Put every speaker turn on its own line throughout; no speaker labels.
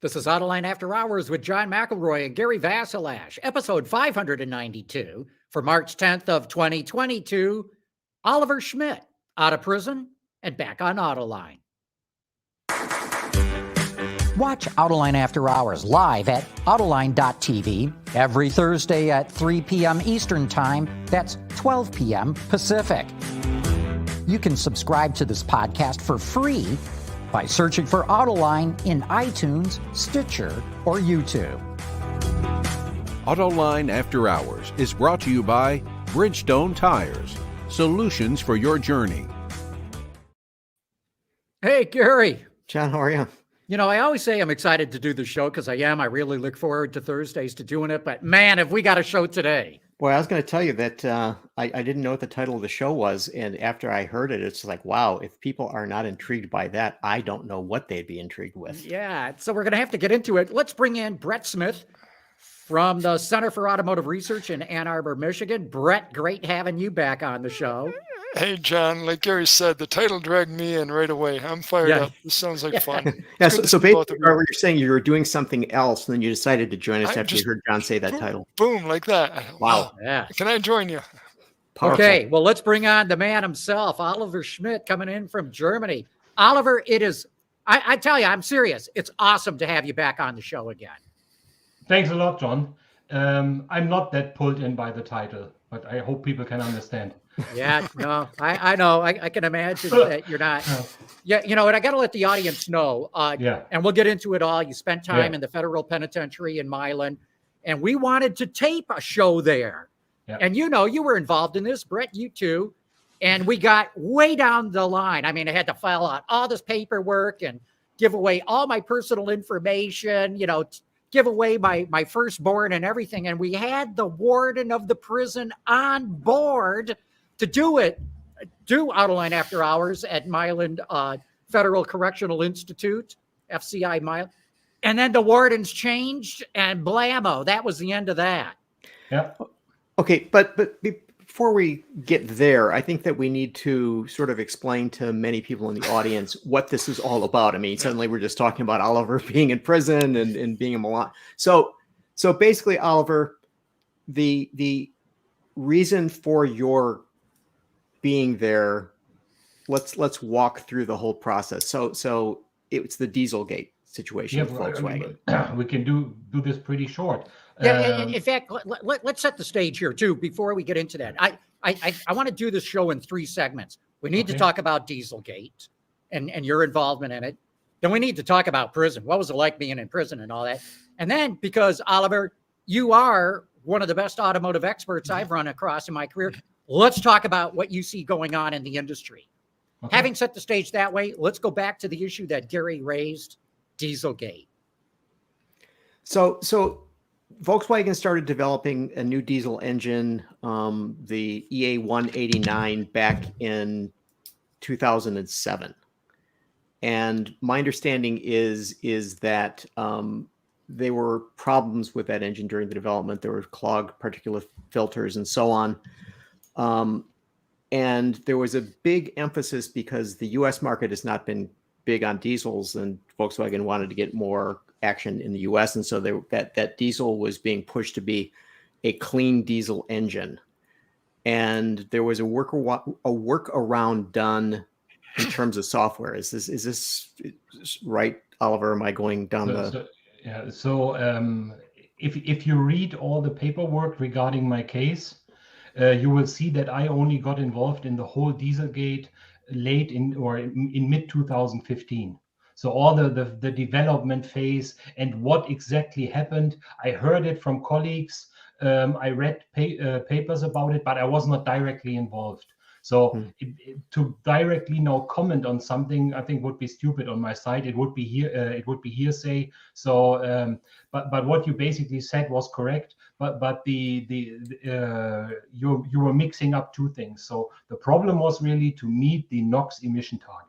This is Autoline After Hours with John McElroy and Gary Vasilash, episode 592 for March 10th of 2022. Oliver Schmidt, out of prison and back on Autoline. Watch Autoline After Hours live at Autoline.tv every Thursday at 3 p.m. Eastern Time. That's 12 p.m. Pacific. You can subscribe to this podcast for free by searching for Autoline in iTunes, Stitcher, or YouTube.
Autoline After Hours is brought to you by Bridgestone Tires, solutions for your journey.
Hey, Gary.
John, how are you?
You know, I always say I'm excited to do the show because I am. I really look forward to Thursdays to doing it. But man, have we got a show today.
Boy, I was going to tell you that I didn't know what the title of the show was. And after I heard it, it's like, wow, if people are not intrigued by that, I don't know what they'd be intrigued with.
Yeah, so we're going to have to get into it. Let's bring in Brett Smith from the Center for Automotive Research in Ann Arbor, Michigan. Brett, great having you back on the show.
Hey, John, like Gary said, the title dragged me in right away. I'm fired up. This sounds like fun.
Yeah, so basically, you're saying you were doing something else, and then you decided to join us after you heard John say that title.
Boom, like that.
Wow.
Yeah.
Can I join you?
Powerful.
Okay, well, let's bring on the man himself, Oliver Schmidt, coming in from Germany. Oliver, it is, I tell you, I'm serious. It's awesome to have you back on the show again.
Thanks a lot, John. I'm not that pulled in by the title, but I hope people can understand.
Yeah, no, I know. I can imagine that you're not. Yeah, you know, and I got to let the audience know. And we'll get into it all. You spent time in the federal penitentiary in Milan, and we wanted to tape a show there. Yeah. And you know, you were involved in this, Brett, you too. And we got way down the line. I mean, I had to file out all this paperwork and give away all my personal information, you know, give away my firstborn and everything. And we had the warden of the prison on board to do Autoline After Hours at Milan Federal Correctional Institute, FCI Milan. And then the wardens changed and blammo. That was the end of that.
Yeah.
Okay, but before we get there, I think that we need to sort of explain to many people in the audience what this is all about. I mean, suddenly we're just talking about Oliver being in prison and being in Milan. So basically, Oliver, the reason for your being there, let's walk through the whole process. So it's the Dieselgate situation with Volkswagen.
We can do this pretty short.
Yeah, in fact, let's set the stage here too before we get into that. I want to do this show in 3 segments. We need to talk about Dieselgate and your involvement in it. Then we need to talk about prison. What was it like being in prison and all that? And then, because Oliver, you are one of the best automotive experts I've run across in my career, let's talk about what you see going on in the industry. Okay. Having set the stage that way, let's go back to the issue that Gary raised, Dieselgate.
So Volkswagen started developing a new diesel engine, the EA 189, back in 2007. And my understanding is that there were problems with that engine during the development. There were clogged particulate filters and so on. And there was a big emphasis because the U.S. market has not been big on diesels, and Volkswagen wanted to get more action in the U.S. And so that diesel was being pushed to be a clean diesel engine. And there was a workaround done in terms of software. Is this right, Oliver? Am I going down
if you read all the paperwork regarding my case, you will see that I only got involved in the whole Dieselgate late in mid 2015. So all the development phase and what exactly happened, I heard it from colleagues. I read papers about it, but I was not directly involved. So to directly now comment on something, I think would be stupid on my side. It would be hearsay. So, but what you basically said was correct. But you were mixing up 2 things. So the problem was really to meet the NOx emission target.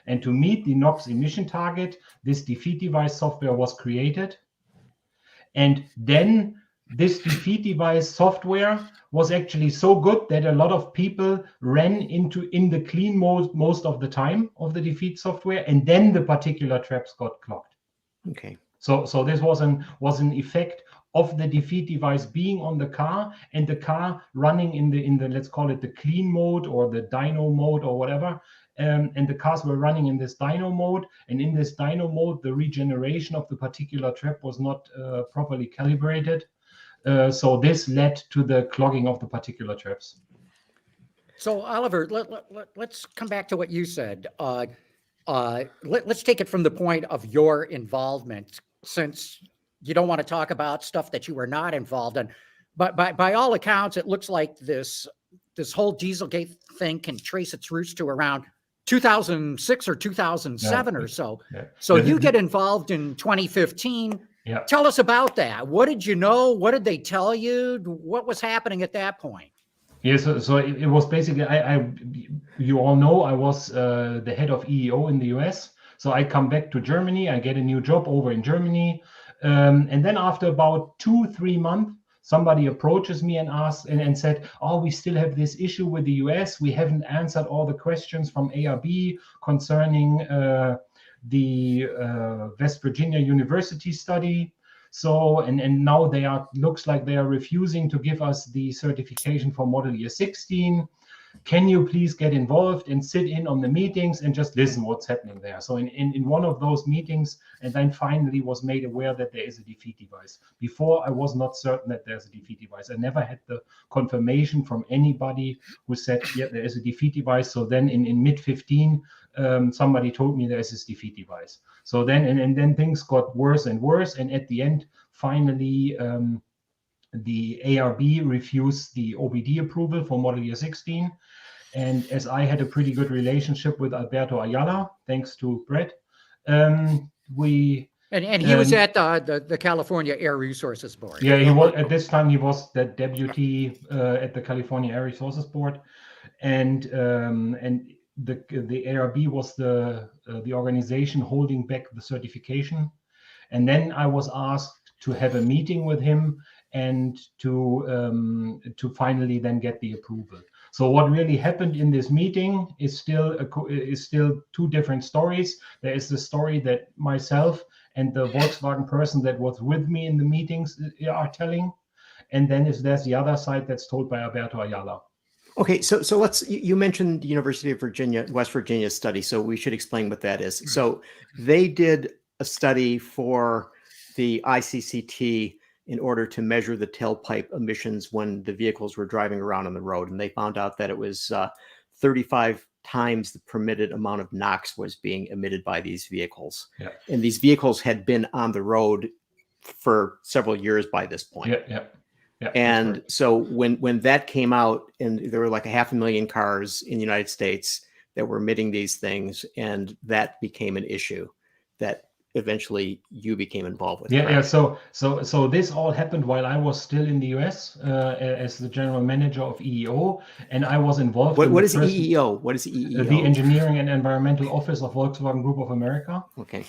And to meet the NOx emission target, this defeat device software was created. And then this defeat device software was actually so good that a lot of people ran in the clean mode most of the time of the defeat software, and then the particular traps got clogged.
Okay.
So this was an effect of the defeat device being on the car and the car running in the let's call it the clean mode or the dyno mode or whatever. And the cars were running in this dyno mode, and in this dyno mode, the regeneration of the particular trap was not properly calibrated. So this led to the clogging of the particular traps.
So Oliver, let's come back to what you said. Let's take it from the point of your involvement, since you don't want to talk about stuff that you were not involved in. But by all accounts, it looks like this whole Dieselgate thing can trace its roots to around 2006 or 2007 or so.
Yeah.
So you get involved in 2015.
Yeah.
Tell us about that. What did you know? What did they tell you? What was happening at that point?
Yeah, so it was basically, you all know I was the head of EEO in the US. So I come back to Germany, I get a new job over in Germany. And then after about 2-3 months, somebody approaches me and asks and said, oh, we still have this issue with the US. We haven't answered all the questions from ARB concerning the West Virginia University study. So, and now looks like they are refusing to give us the certification for model year 16. Can you please get involved and sit in on the meetings and just listen what's happening there? So in one of those meetings, and then finally was made aware that there is a defeat device. Before, I was not certain that there's a defeat device. I never had the confirmation from anybody who said, yeah, there is a defeat device. So then in mid-15, somebody told me there's this defeat device. So then, and then things got worse and worse. And at the end, finally, the ARB refused the OBD approval for model year 16. And as I had a pretty good relationship with Alberto Ayala, thanks to Brett, we...
And he was at the California Air Resources Board.
Yeah, he was, at this time, he was the deputy at the California Air Resources Board. And the ARB was the organization holding back the certification. And then I was asked to have a meeting with him and to finally then get the approval. So what really happened in this meeting is still two different stories. There is the story that myself and the Volkswagen person that was with me in the meetings are telling, and then there's the other side that's told by Alberto Ayala.
Okay, so you mentioned University of Virginia, West Virginia study, so we should explain what that is. So they did a study for the ICCT in order to measure the tailpipe emissions when the vehicles were driving around on the road. And they found out that it was 35 times the permitted amount of NOx was being emitted by these vehicles. Yeah. And these vehicles had been on the road for several years by this point.
Yeah.
And so when that came out, and there were like 500,000 cars in the United States that were emitting these things, and that became an issue that eventually you became involved with.
Yeah. So this all happened while I was still in the US as the general manager of EEO, and I was involved.
What is EEO? What is EEO?
The Engineering and Environmental Office of Volkswagen Group of America.
Okay.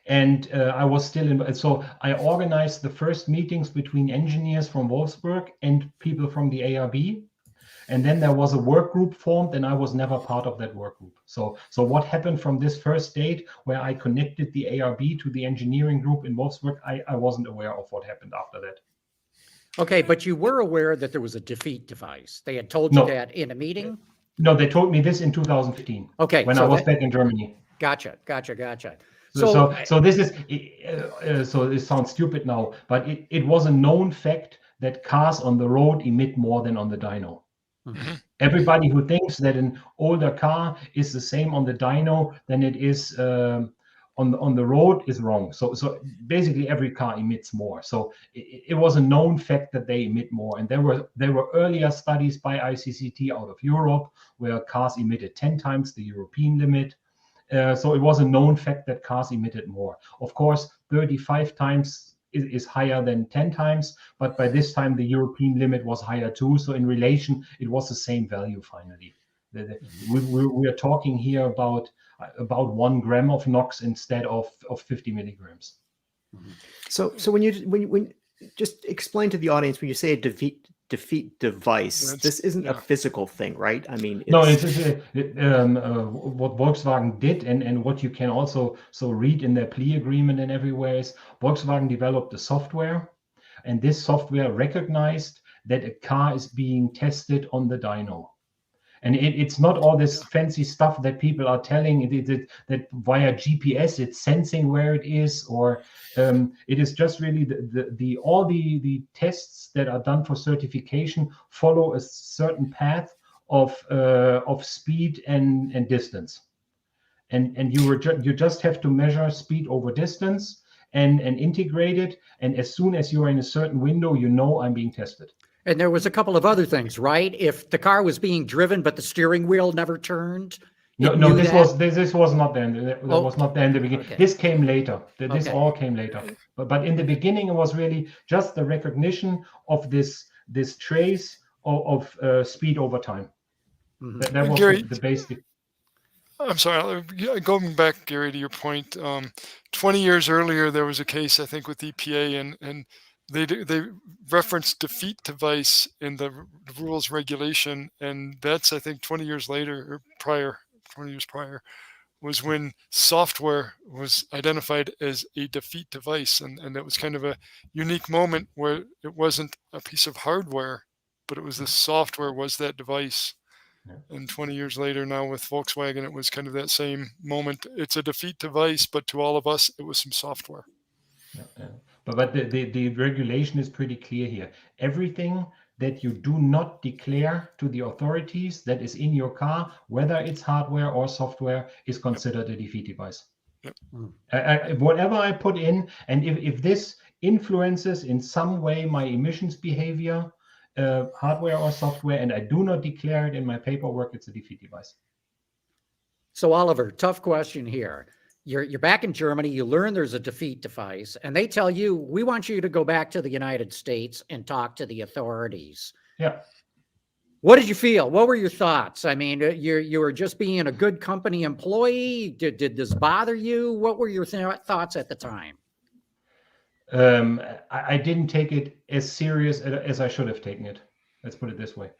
And I was still in. So I organized the first meetings between engineers from Wolfsburg and people from the ARB. And then there was a work group formed, and I was never part of that work group. So what happened from this first date where I connected the ARB to the engineering group in Wolfsburg, I wasn't aware of what happened after that.
Okay, but you were aware that there was a defeat device. They had told you that in a meeting?
No, they told me this in 2015.
Okay.
When I was back in Germany.
Gotcha.
So this is, so it sounds stupid now, but it was a known fact that cars on the road emit more than on the dyno. Mm-hmm. Everybody who thinks that an older car is the same on the dyno than it is on the road is wrong. So basically every car emits more. So it was a known fact that they emit more. And there were earlier studies by ICCT out of Europe where cars emitted 10 times the European limit. So it was a known fact that cars emitted more. Of course, 35 times is higher than 10 times, but by this time the European limit was higher too. So in relation, it was the same value finally. We are talking here about 1 gram of NOx instead of 50 milligrams.
So when you just explain to the audience, when you say a defeat device. This isn't a physical thing, right? I mean,
no, it's what Volkswagen did, and what you can also read in their plea agreement and everywhere is Volkswagen developed the software, and this software recognized that a car is being tested on the dyno. And it's not all this fancy stuff that people are telling that via GPS it's sensing where it is, or it is just really all the tests that are done for certification follow a certain path of speed and distance, and you just have to measure speed over distance and integrate it, and as soon as you are in a certain window, I'm being tested.
And there was a couple of other things, right? If the car was being driven, but the steering wheel never turned.
No, this was not there. That was not there in the beginning. Okay. This came later. This all came later. But in the beginning, it was really just the recognition of this trace of speed over time. Mm-hmm. That was Gary, the basic.
I'm sorry, going back, Gary, to your point. 20 years earlier, there was a case, I think, with EPA, and they referenced defeat device in the rules regulation, and that's, I think, 20 years later or 20 years prior, was when software was identified as a defeat device, and it was kind of a unique moment where it wasn't a piece of hardware, but it was the software was that device. Yeah. And 20 years later now with Volkswagen, it was kind of that same moment. It's a defeat device, but to all of us, it was some software.
Yeah. But the regulation is pretty clear here. Everything that you do not declare to the authorities that is in your car, whether it's hardware or software, is considered a defeat device. Yep. Whatever I put in, and if this influences in some way my emissions behavior, hardware or software, and I do not declare it in my paperwork, it's a defeat device.
So Oliver, tough question here. You're back in Germany, you learn there's a defeat device, and they tell you, we want you to go back to the United States and talk to the authorities.
Yeah.
What did you feel? What were your thoughts? I mean, you were just being a good company employee. Did this bother you? What were your thoughts at the time?
I didn't take it as serious as I should have taken it. Let's put it this way.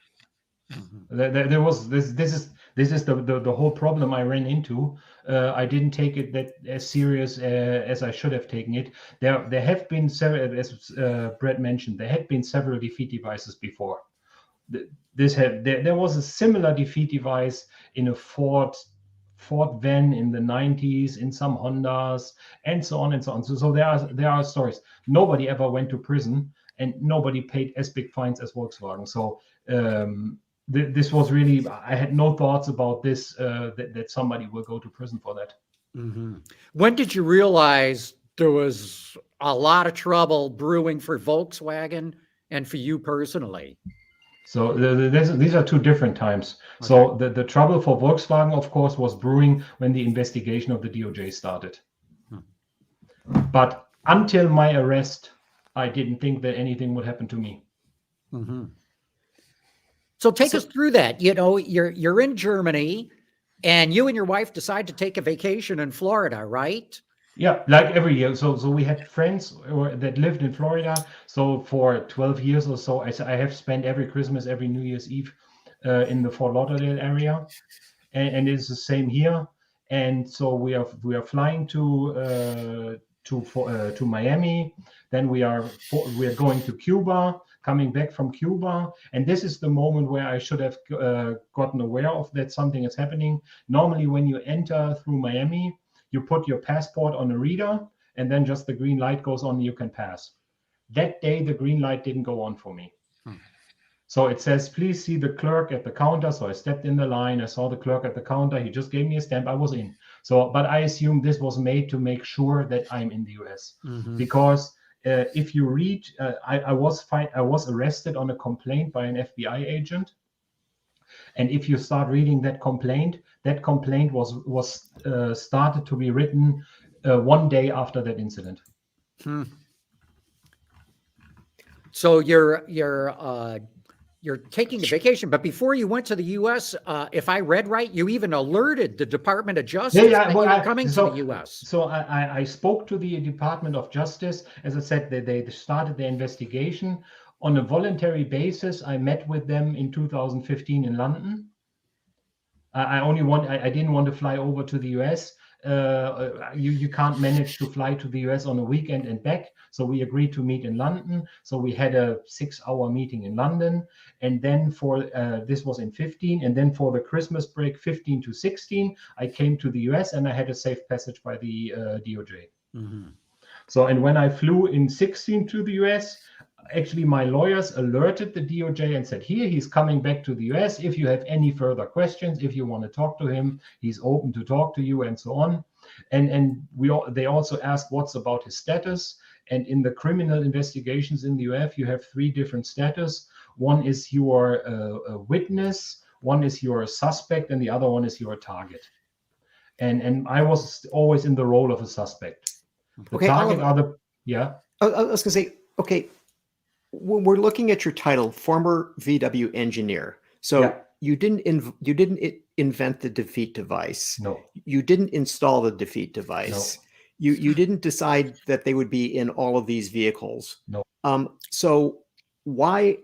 Mm-hmm. There was this is the whole problem I ran into. I didn't take it that as serious as I should have taken it. There have been several, as Brett mentioned, there had been several defeat devices before. There was a similar defeat device in a Ford van in the 90s, in some Hondas, and so on and so on. So there are stories. Nobody ever went to prison, and nobody paid as big fines as Volkswagen. So this was really, I had no thoughts about this, that somebody will go to prison for that.
Mm-hmm. When did you realize there was a lot of trouble brewing for Volkswagen and for you personally?
So these are two different times. Okay. So the trouble for Volkswagen, of course, was brewing when the investigation of the DOJ started. But until my arrest, I didn't think that anything would happen to me.
Mm-hmm. So take us through that. You know, you're in Germany, and you and your wife decide to take a vacation in Florida, right?
Yeah, like every year. So we had friends that lived in Florida. So for 12 years or so, I have spent every Christmas, every New Year's Eve in the Fort Lauderdale area, and it's the same here. And so we are flying to Miami. Then we are going to Cuba, coming back from Cuba, and this is the moment where I should have gotten aware of that something is happening. Normally, when you enter through Miami, you put your passport on a reader, and then just the green light goes on, and you can pass. That day, the green light didn't go on for me. So it says, please see the clerk at the counter. So I stepped in the line, I saw the clerk at the counter, he just gave me a stamp, I was in. So, but I assume this was made to make sure that I'm in the US. Mm-hmm. Because if you read, I was arrested on a complaint by an FBI agent. And if you start reading that complaint was started to be written one day after that incident.
So you're taking a vacation, but before you went to the U.S., if I read right, you even alerted the Department of Justice that you were coming to the U.S.
So I spoke to the Department of Justice. As I said, they started the investigation On a voluntary basis, I met with them in 2015 in London. I didn't want to fly over to the US. You can't manage to fly to the US on a weekend and back. So we agreed to meet in London. So we had a 6-hour meeting in London. And then this was in 15. And then for the Christmas break, 15 to 16, I came to the US and I had a safe passage by the DOJ. Mm-hmm. So, and when I flew in 16 to the US, actually my lawyers alerted the DOJ and said, here, he's coming back to the US. If you have any further questions, if you want to talk to him, he's open to talk to you and so on. And they also asked what's about his status. And in the criminal investigations in the US, you have 3 different status. One is you are a witness, one is you're a suspect, and the other one is you're a target. And I was always in the role of a suspect. The target yeah.
I was going to say, okay, when we're looking at your title, former VW engineer. So you didn't invent the defeat device.
No.
You didn't install the defeat device. No. You didn't decide that they would be in all of these vehicles.
No.
So why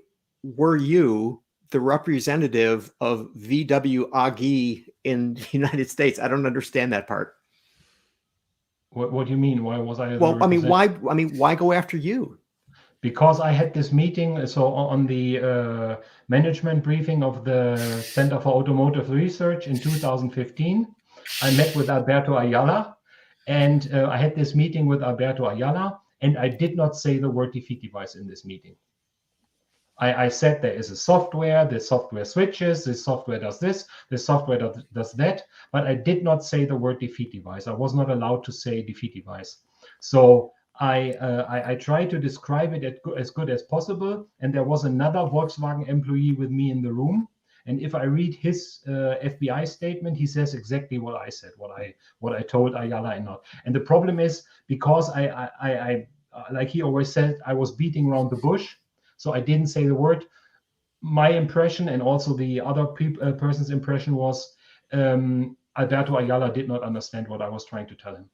were you the representative of VW AG in the United States? I don't understand that part.
What do you mean? Why was I?
Well, why go after you?
Because I had this meeting, so on the management briefing of the Center for Automotive Research in 2015, I met with Alberto Ayala, and I had this meeting with Alberto Ayala, and I did not say the word defeat device in this meeting. I said there is a software, the software switches, the software does this, the software does that, but I did not say the word defeat device. I was not allowed to say defeat device. So I tried to describe it as good as possible, and there was another Volkswagen employee with me in the room. And if I read his FBI statement, he says exactly what I said, what I told Ayala and not. And the problem is because I like he always said, I was beating around the bush. So I didn't say the word. My impression and also the other person's impression was Alberto Ayala did not understand what I was trying to tell him.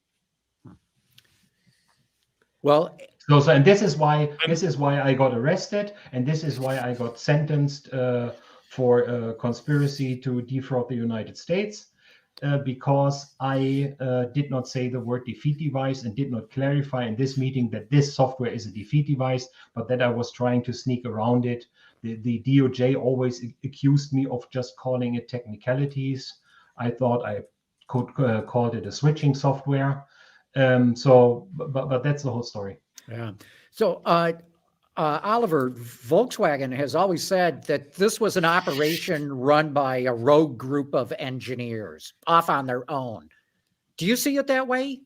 Well,
and this is why I got arrested, and this is why I got sentenced for conspiracy to defraud the United States, because I did not say the word defeat device and did not clarify in this meeting that this software is a defeat device, but that I was trying to sneak around it. The DOJ always accused me of just calling it technicalities. I thought I could call it a switching software. But that's the whole story.
Yeah. So, Oliver, Volkswagen has always said that this was an operation run by a rogue group of engineers off on their own. Do you see it that way?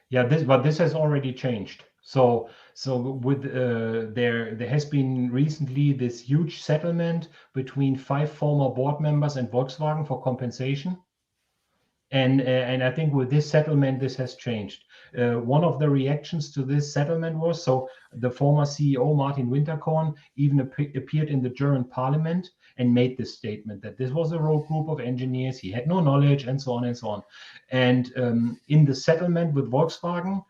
Yeah, but this has already changed. So with there has been recently this huge settlement between 5 former board members and Volkswagen for compensation. And I think with this settlement, this has changed. One of the reactions to this settlement was, so the former CEO, Martin Winterkorn, even appeared in the German parliament and made this statement that this was a rogue group of engineers, he had no knowledge, and so on and so on. And in the settlement with Volkswagen,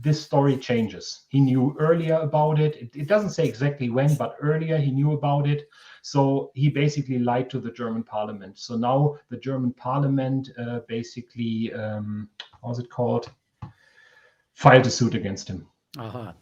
this story changes. He knew earlier about it. It doesn't say exactly when, but earlier he knew about it. So he basically lied to the German parliament. So now the German parliament basically, how's it called? Filed a suit against him.
Uh-huh.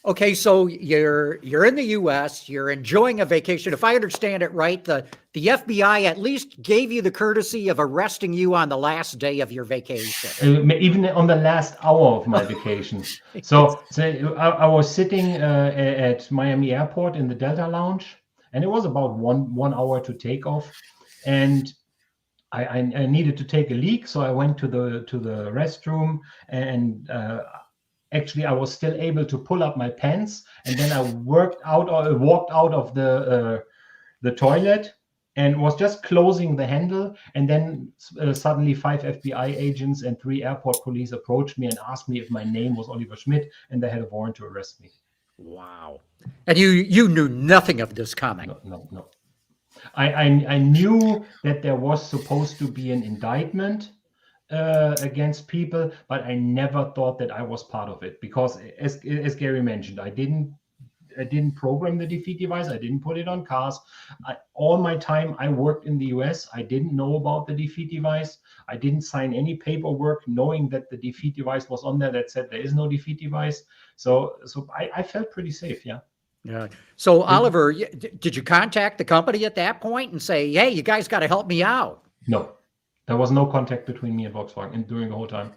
Okay, so you're in the U.S., you're enjoying a vacation. If I understand it right, the FBI at least gave you the courtesy of arresting you on the last day of your vacation.
Even on the last hour of my vacation. So I was sitting at Miami Airport in the Delta Lounge, and it was about one hour to take off. And I needed to take a leak, so I went to the restroom, and actually, I was still able to pull up my pants, and then I walked out of the toilet and was just closing the handle. And then suddenly 5 FBI agents and 3 airport police approached me and asked me if my name was Oliver Schmidt, and they had a warrant to arrest me.
Wow! And you knew nothing of this coming.
No. I knew that there was supposed to be an indictment against people, but I never thought that I was part of it, because as Gary mentioned, I didn't didn't program the defeat device. I didn't put it on cars. All my time I worked in the US. I didn't know about the defeat device. I didn't sign any paperwork knowing that the defeat device was on there that said there is no defeat device. So I felt pretty safe. Yeah.
Yeah. So Oliver, did you contact the company at that point and say, hey, you guys got to help me out?
No, there was no contact between me and Volkswagen during the whole time.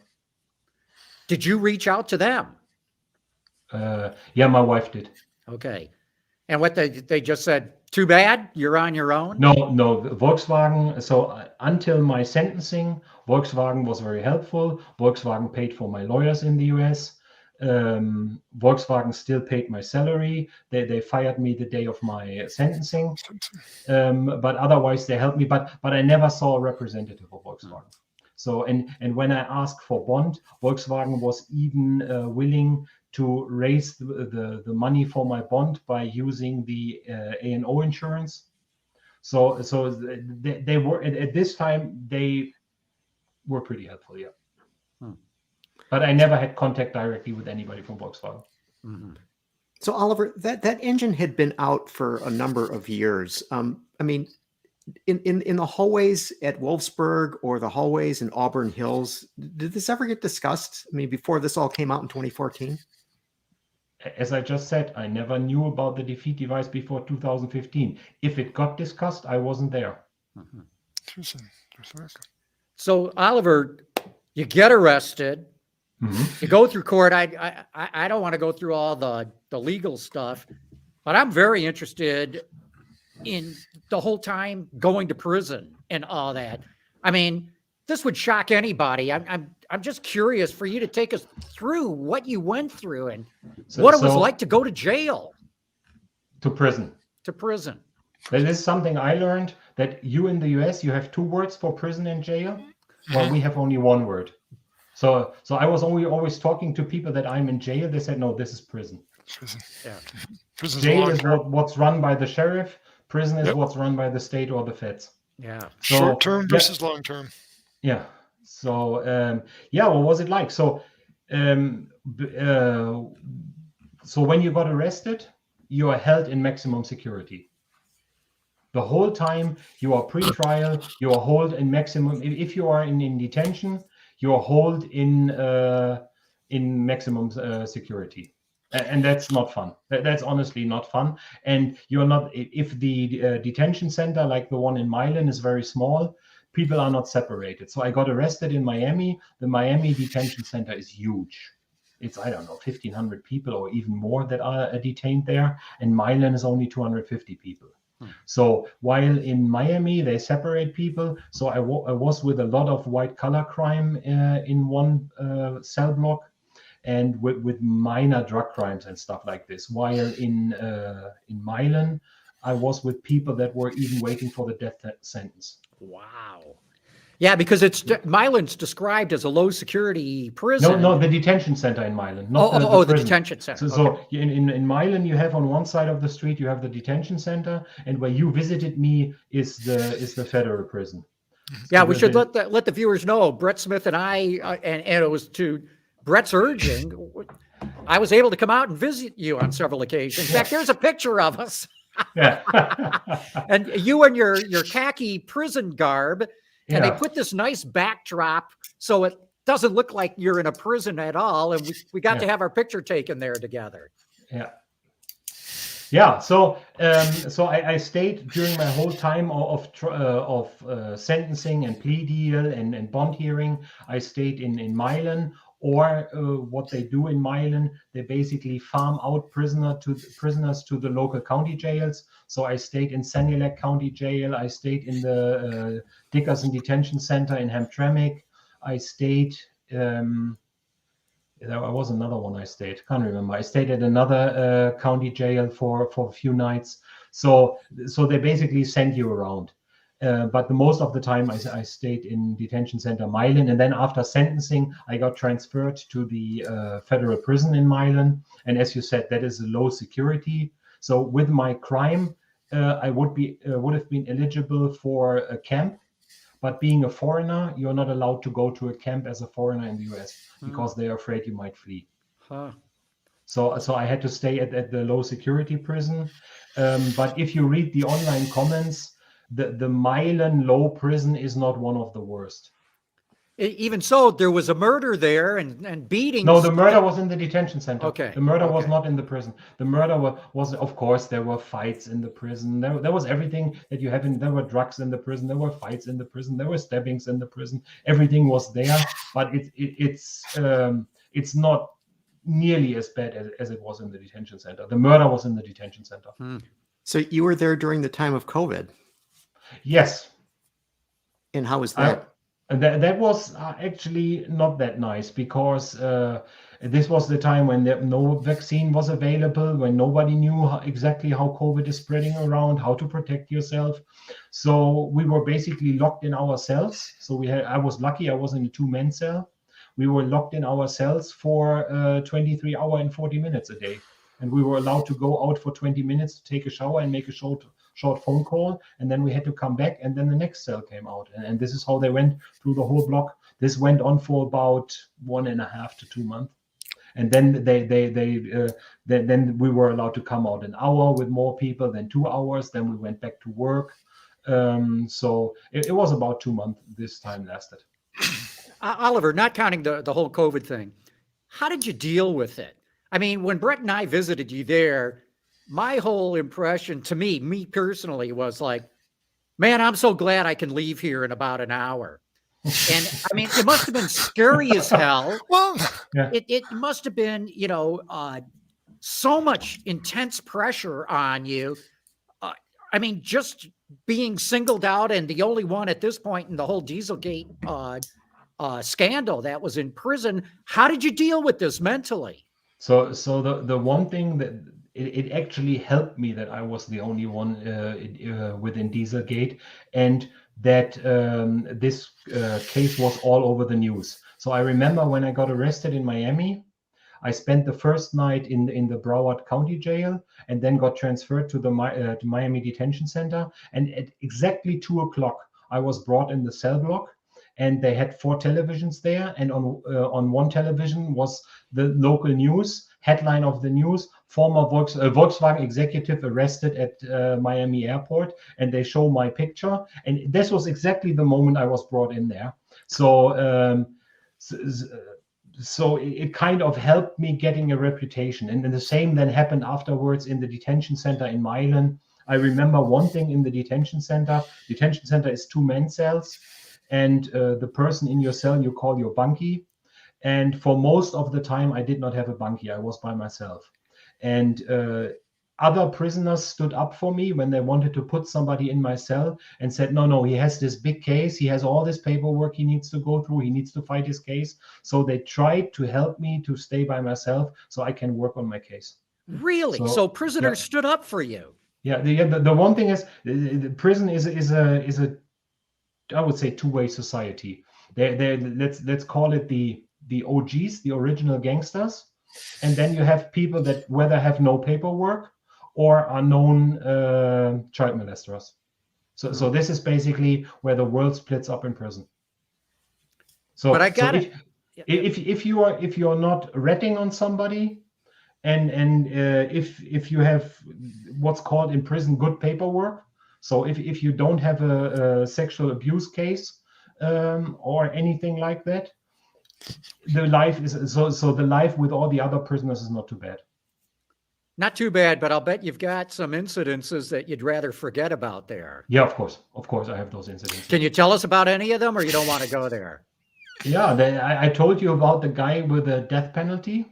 Did you reach out to them?
Yeah, my wife did.
Okay. And what they just said, too bad, you're on your own?
No, Volkswagen. So until my sentencing, Volkswagen was very helpful. Volkswagen paid for my lawyers in the US. Volkswagen still paid my salary. They fired me the day of my sentencing. But otherwise they helped me. But I never saw a representative of Volkswagen. So and when I asked for bond, Volkswagen was even willing to raise the money for my bond by using the A&O insurance. So they were at this time they were pretty helpful, yeah. But I never had contact directly with anybody from Volkswagen.
Mm-hmm.
So Oliver, that engine had been out for a number of years. I mean, in the hallways at Wolfsburg or the hallways in Auburn Hills, did this ever get discussed? I mean, before this all came out in 2014?
As I just said, I never knew about the defeat device before 2015. If it got discussed, I wasn't there.
Mm-hmm. So Oliver, you get arrested. Mm-hmm. You go through court. I don't want to go through all the legal stuff, but I'm very interested in the whole time going to prison and all that. I mean, this would shock anybody. I'm just curious for you to take us through what you went through and what it was like to go to jail.
To prison.
To prison.
This is something I learned, that you in the US, you have two words for prison and jail. Well, we have only one word. So I was always talking to people that I'm in jail. They said, no, this is prison.
Prison.
Yeah.
Jail is what's run by the sheriff. Prison is what's run by the state or the feds.
Yeah.
So,
short term versus long term.
Yeah. So what was it like? So when you got arrested, you are held in maximum security. The whole time you are pre-trial, you are held in maximum. If you are in detention, you are held in maximum security. And that's not fun. That's honestly not fun. And you're not, if the detention center, like the one in Milan, is very small, people are not separated. So I got arrested in Miami. The Miami detention center is huge. It's, I don't know, 1,500 people or even more that are detained there. And Milan is only 250 people. So while in Miami, they separate people. So I was with a lot of white collar crime in one cell block, and with minor drug crimes and stuff like this. While in Milan, I was with people that were even waiting for the death sentence.
Wow. Yeah, because Milan's described as a low security prison.
No, the detention center in Milan.
The detention center.
So in Milan, you have on one side of the street, you have the detention center, and where you visited me is the federal prison.
Yeah, we should let the viewers know. Brett Smith and I, and it was to Brett's urging, I was able to come out and visit you on several occasions. In fact, there's a picture of us.
Yeah.
And you in your khaki prison garb, and they put this nice backdrop so it doesn't look like you're in a prison at all. And we got to have our picture taken there together.
Yeah. Yeah. So I stayed during my whole time of sentencing and plea deal and bond hearing. I stayed in Milan. Or what they do in Milan, they basically farm out prisoners to the local county jails. So I stayed in Sanilac County Jail. I stayed in the Dickerson Detention Center in Hamtramck. I stayed. There was another one I stayed. Can't remember. I stayed at another county jail for a few nights. So they basically send you around. But the most of the time I stayed in detention center Milan, and then after sentencing I got transferred to the federal prison in Milan. And as you said, that is a low security. So with my crime, I would have been eligible for a camp. But being a foreigner, you're not allowed to go to a camp as a foreigner in the US because they're afraid you might flee.
Huh.
So I had to stay at the low security prison. But if you read the online comments, the Milan low prison is not one of the worst.
Even so, there was a murder there and beatings.
No, the murder was in the detention center.
Okay.
The murder was not in the prison. The murder was, of course, there were fights in the prison. There was everything that you have there were drugs in the prison. There were fights in the prison. There were stabbings in the prison. Everything was there, but it's not nearly as bad as it was in the detention center. The murder was in the detention center.
So you were there during the time of COVID.
Yes.
And how was that?
That was actually not that nice, because this was the time when no vaccine was available, when nobody knew exactly how COVID is spreading around, how to protect yourself. So we were basically locked in our cells. So I was lucky, I was in a 2-man cell. We were locked in our cells for 23 hours and 40 minutes a day. And we were allowed to go out for 20 minutes to take a shower and make a short phone call, and then we had to come back, and then the next cell came out, and this is how they went through the whole block. This went on for about 1.5 to 2 months, and then then we were allowed to come out an hour with more people, then 2 hours, then we went back to work. So it was about 2 months this time lasted.
Oliver, not counting the whole COVID thing, how did you deal with it? I mean, when Brett and I visited you there, my whole impression to me personally was like, man, I'm so glad I can leave here in about an hour. And I mean, it must have been scary as hell.
Well,
it must have been, so much intense pressure on you. I mean, just being singled out and the only one at this point in the whole Dieselgate scandal that was in prison. How did you deal with this mentally?
So the one thing that it actually helped me that I was the only one within Dieselgate, and that this case was all over the news. So I remember when I got arrested in Miami, I spent the first night in the Broward County Jail, and then got transferred to the Miami Detention Center. And at exactly 2 o'clock, I was brought in the cell block. And they had 4 televisions there, and on one television was the local news. Headline of the news: former Volkswagen executive arrested at Miami airport, and they show my picture. And this was exactly the moment I was brought in there. So it kind of helped me getting a reputation. And then the same then happened afterwards in the detention center in Milan. I remember one thing in the detention center. Detention center is 2-man cells. And the person in your cell you call your bunkie. And for most of the time, I did not have a bunkie. I was by myself. And other prisoners stood up for me when they wanted to put somebody in my cell and said, no, he has this big case. He has all this paperwork he needs to go through. He needs to fight his case. So they tried to help me to stay by myself so I can work on my case.
Really? So prisoners stood up for you?
Yeah. The one thing is, the prison is a I would say 2-way society. Let's call it the OGs, the original gangsters, and then you have people that whether have no paperwork or are known child molesters. So this is basically where the world splits up in prison. So,
but I got it.
If you're not ratting on somebody, and if you have what's called in prison good paperwork. So if you don't have a sexual abuse case or anything like that, the life is so the life with all the other prisoners is not too bad.
Not too bad, but I'll bet you've got some incidences that you'd rather forget about there.
Yeah, of course, I have those incidents.
Can you tell us about any of them, or you don't want to go there?
Yeah, I told you about the guy with the death penalty.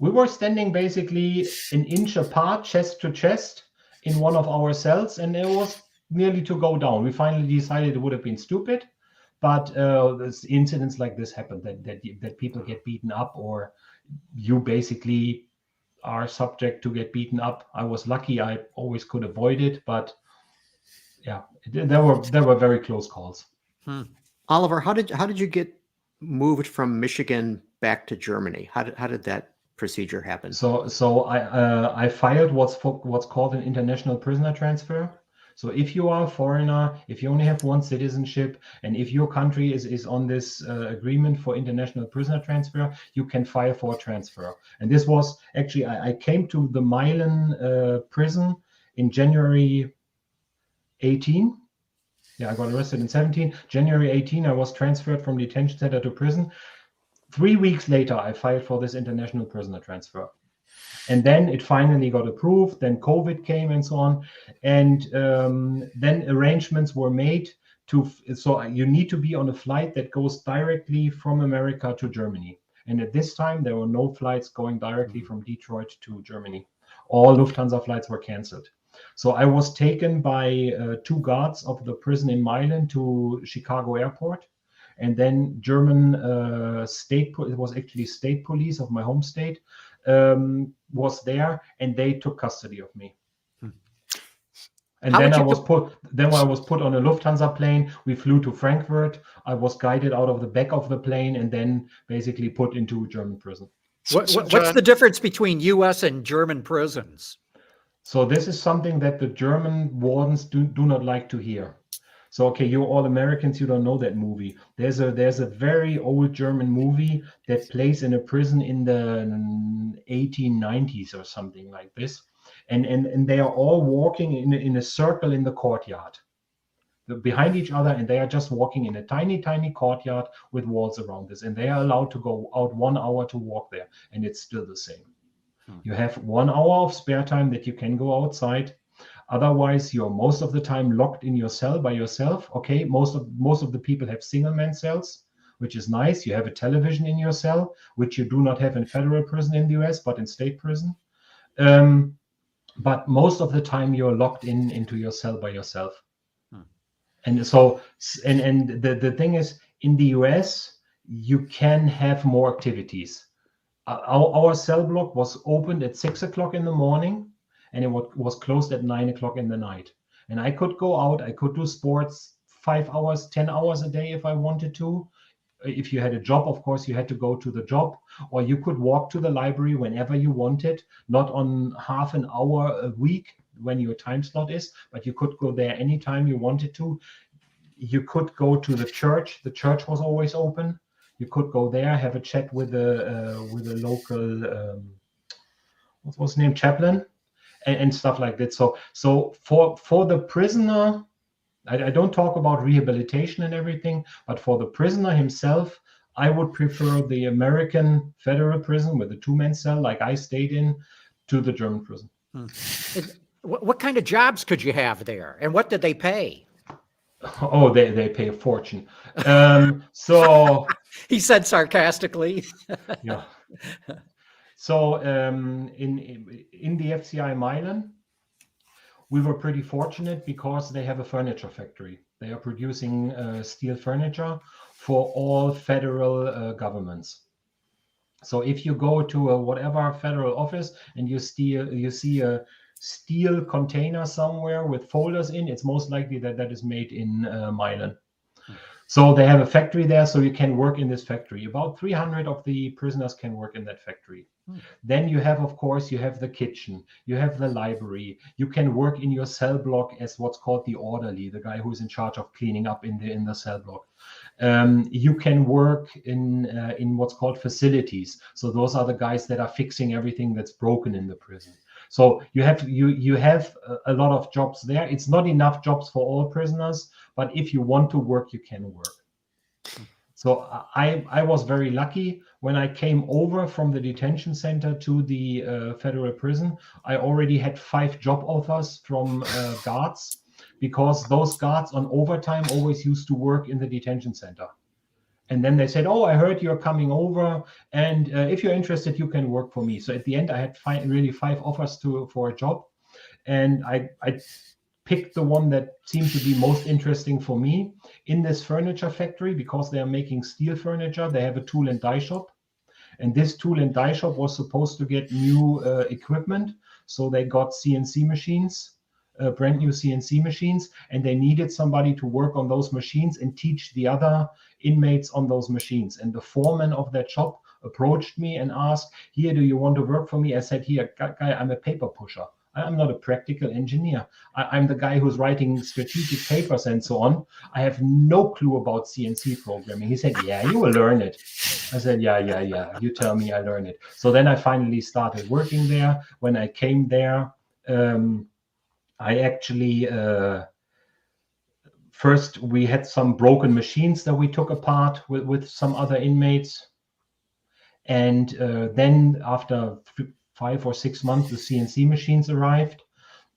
We were standing basically an inch apart, chest to chest, in one of our cells, and it was nearly to go down. We finally decided it would have been stupid, but incidents like this happen, that people get beaten up, or you basically are subject to get beaten up. I was lucky; I always could avoid it, but yeah, there were very close calls.
Oliver, how did you get moved from Michigan back to Germany? How did that procedure happen?
So I filed what's called an international prisoner transfer. So if you are a foreigner, if you only have one citizenship, and if your country is on this agreement for international prisoner transfer, you can file for transfer. And this was actually, I came to the Milan prison in January 18. Yeah, I got arrested in 17. January 18, I was transferred from detention center to prison. 3 weeks later, I filed for this international prisoner transfer. And then it finally got approved. Then COVID came and so on. And then arrangements were made so you need to be on a flight that goes directly from America to Germany. And at this time, there were no flights going directly from Detroit to Germany. All Lufthansa flights were canceled. So I was taken by 2 guards of the prison in Milan to Chicago airport. And then German it was actually state police of my home state, was there, and they took custody of me. And then I was put on a Lufthansa plane. We flew to Frankfurt. I was guided out of the back of the plane and then basically put into German prison.
What's the difference between U.S. and German prisons?
So this is something that the German wardens do not like to hear. So, okay, you're all Americans, you don't know that movie. There's a very old German movie that plays in a prison in the 1890s or something like this. And they are all walking in a circle in the courtyard behind each other, and they are just walking in a tiny, tiny courtyard with walls around this. And they are allowed to go out 1 hour to walk there, and it's still the same. You have 1 hour of spare time that you can go outside. Otherwise, you're most of the time locked in your cell by yourself. Okay, most of the people have single man cells, which is nice. You have a television in your cell, which you do not have in federal prison in the US, but in state prison. But most of the time, you're locked into your cell by yourself. And so, and the thing is, in the US, you can have more activities. Our cell block was opened at 6 o'clock in the morning, and it was closed at 9 o'clock in the night. And I could go out, I could do sports 5 hours, 10 hours a day if I wanted to. If you had a job, of course, you had to go to the job, or you could walk to the library whenever you wanted, not on half an hour a week when your time slot is, but you could go there anytime you wanted to. You could go to the church. The church was always open. You could go there, have a chat with a local, what was his name, chaplain, and stuff like that. So for the prisoner, I don't talk about rehabilitation and everything, but for the prisoner himself, I would prefer the American federal prison with a 2-man cell, like I stayed in, to the German prison.
What kind of jobs could you have there, and what did they pay?
Oh, they pay a fortune. So
he said sarcastically.
Yeah. So in the FCI Milan, we were pretty fortunate because they have a furniture factory. They are producing steel furniture for all federal governments. So if you go to whatever federal office and you see a steel container somewhere with folders in, it's most likely that is made in Milan. So they have a factory there, so you can work in this factory. About 300 of the prisoners can work in that factory. Then you have, of course, you have the kitchen, you have the library. You can work in your cell block as what's called the orderly, the guy who's in charge of cleaning up in the cell block. You can work in what's called facilities. So those are the guys that are fixing everything that's broken in the prison. So you have a lot of jobs there. It's not enough jobs for all prisoners, but if you want to work, you can work. So I was very lucky. When I came over from the detention center to the federal prison, I already had 5 job offers from guards, because those guards on overtime always used to work in the detention center. And then they said, oh, I heard you're coming over, and if you're interested, you can work for me. So at the end, I had 5 offers for a job, and I picked the one that seemed to be most interesting for me. In this furniture factory, because they are making steel furniture, they have a tool and die shop. And this tool and die shop was supposed to get new equipment. So they got CNC machines, brand new CNC machines, and they needed somebody to work on those machines and teach the other inmates on those machines. And the foreman of that shop approached me and asked, here, do you want to work for me? I said, here, guy, I'm a paper pusher. I'm not a practical engineer. I'm the guy who's writing strategic papers and so on. I have no clue about CNC programming. He said, yeah, you will learn it. I said, yeah. You tell me, I learn it. So then I finally started working there. When I came there, I actually, first we had some broken machines that we took apart with some other inmates. And then after 5 or 6 months, the CNC machines arrived.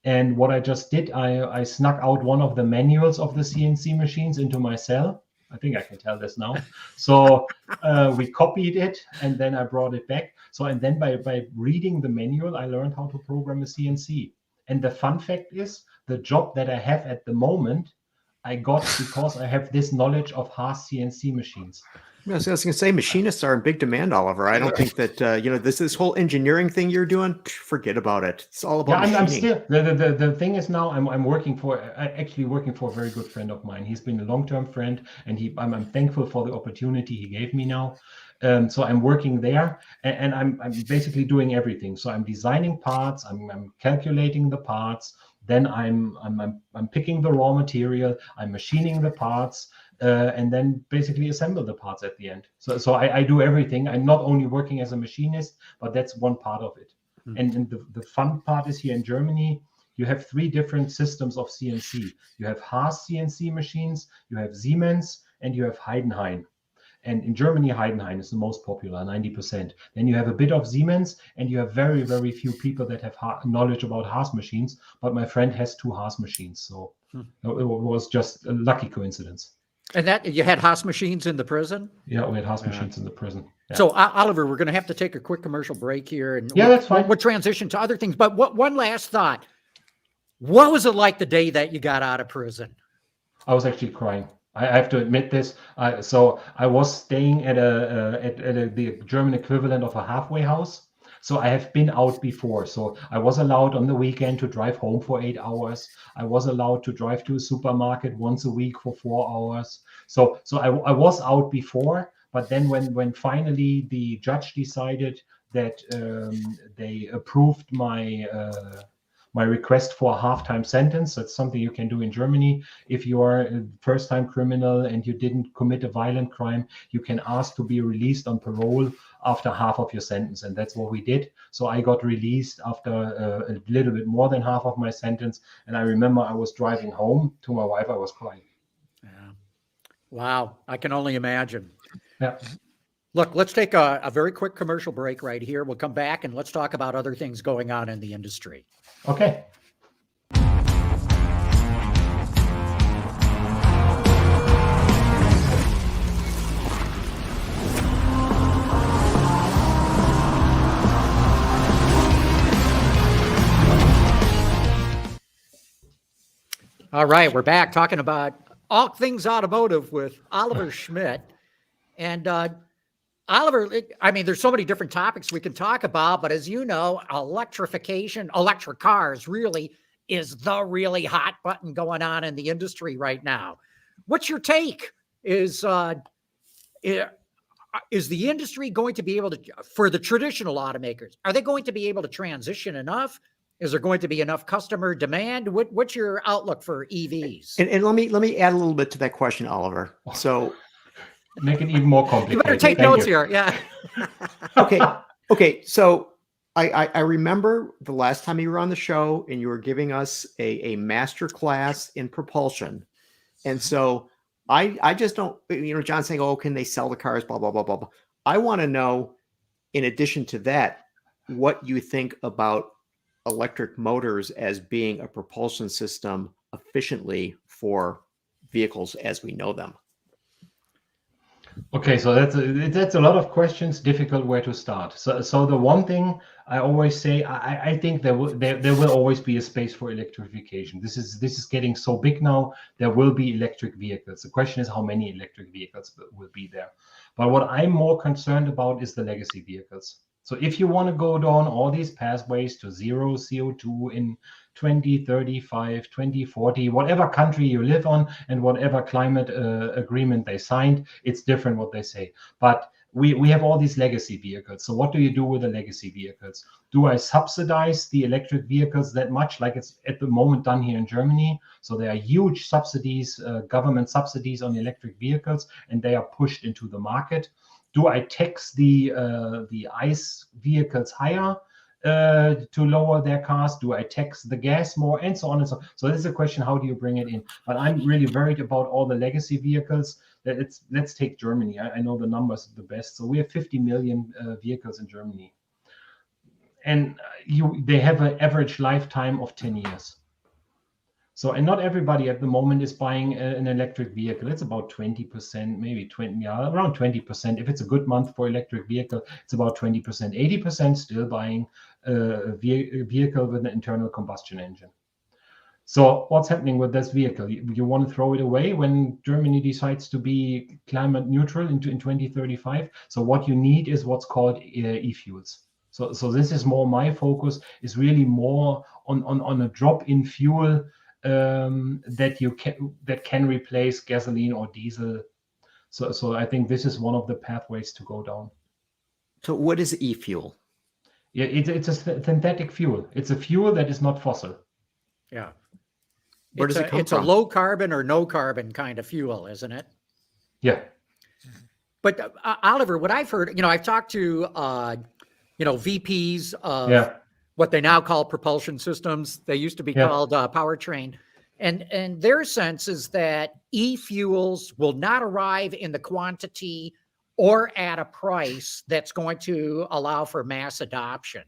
And what I just did, I snuck out one of the manuals of the CNC machines into my cell. I think I can tell this now. So we copied it, and then I brought it back. So, and then by reading the manual, I learned how to program a CNC. And the fun fact is, the job that I have at the moment, I got because I have this knowledge of Haas CNC machines.
I was going to say, machinists are in big demand, Oliver. I don't think that this whole engineering thing you're doing. Forget about it. It's all about.
Yeah, I'm still the thing is now I'm working for a very good friend of mine. He's been a long-term friend, and I'm thankful for the opportunity he gave me now. So I'm working there, and I'm basically doing everything. So I'm designing parts, I'm calculating the parts, then I'm picking the raw material, I'm machining the parts. And then basically assemble the parts at the end. So I do everything. I'm not only working as a machinist, but that's one part of it. And the fun part is here in Germany, you have 3 different systems of CNC. You have Haas CNC machines, you have Siemens, and you have Heidenhain. And in Germany, Heidenhain is the most popular, 90%. Then you have a bit of Siemens, and you have very, very few people that have knowledge about Haas machines. But my friend has 2 Haas machines. So it was just a lucky coincidence.
And that you had Haas machines in the prison?
Yeah, we had Haas machines in the prison. Yeah.
So, Oliver, we're going to have to take a quick commercial break here, and
that's fine.
We'll transition to other things. But one last thought: what was it like the day that you got out of prison?
I was actually crying. I have to admit this. So I was staying at the German equivalent of a halfway house. So I have been out before. So I was allowed on the weekend to drive home for 8 hours. I was allowed to drive to a supermarket once a week for 4 hours. So I was out before, but then when finally the judge decided that they approved my request for a half-time sentence. That's something you can do in Germany. If you are a first-time criminal and you didn't commit a violent crime, you can ask to be released on parole after half of your sentence. And that's what we did. So I got released after a little bit more than half of my sentence. And I remember I was driving home to my wife. I was crying.
Yeah. Wow. I can only imagine.
Yeah.
Look, let's take a very quick commercial break right here. We'll come back and let's talk about other things going on in the industry.
Okay.
All right, we're back talking about all things automotive with Oliver Schmidt. And Oliver, I mean, there's so many different topics we can talk about, but as you know, electrification, electric cars really is the really hot button going on in the industry right now. What's your take? Is the industry going to be able to, for the traditional automakers, are they going to be able to transition enough? Is there going to be enough customer demand? What's your outlook for EVs?
And let me add a little bit to that question, Oliver. So
make it even more complicated.
You better take notes here. Yeah.
Okay. So I remember the last time you were on the show and you were giving us a master class in propulsion. And so I just don't, John saying, oh, can they sell the cars? Blah, blah, blah, blah, blah. I want to know, in addition to that, what you think about electric motors as being a propulsion system efficiently for vehicles as we know them.
Okay, so that's a lot of questions, difficult where to start. So the one thing I always say, I think there will always be a space for electrification. This is getting so big now. There will be electric vehicles. The question is how many electric vehicles will be there. But what I'm more concerned about is the legacy vehicles. So if you want to go down all these pathways to zero CO2 in 2035, 2040, whatever country you live on and whatever climate agreement they signed, it's different what they say. But we have all these legacy vehicles. So what do you do with the legacy vehicles? Do I subsidize the electric vehicles that much, like it's at the moment done here in Germany? So there are huge subsidies, government subsidies on electric vehicles, and they are pushed into the market. Do I tax the ICE vehicles higher to lower their cost? Do I tax the gas more, and so on and so on? So this is a question: how do you bring it in? But I'm really worried about all the legacy vehicles. Let's take Germany. I know the numbers the best. So we have 50 million vehicles in Germany, and they have an average lifetime of 10 years. So, and not everybody at the moment is buying an electric vehicle. It's about 20%, maybe 20, yeah, around 20%. If it's a good month for electric vehicle, it's about 20%. 80% still buying a vehicle with an internal combustion engine. So what's happening with this vehicle? You want to throw it away when Germany decides to be climate neutral in 2035. So what you need is what's called e-fuels. So this is more my focus, is really more on a drop in fuel that can replace gasoline or diesel. So I think this is one of the pathways to go down.
So what is e-fuel?
Yeah, it's a synthetic fuel. It's a fuel that is not fossil.
Yeah.
Where does it come
it's
from?
a low carbon or no carbon kind of fuel, isn't it?
Yeah.
But Oliver, what I've heard, I've talked to, VPs of what they now call propulsion systems. They used to be called powertrain. And their sense is that e-fuels will not arrive in the quantity or at a price that's going to allow for mass adoption.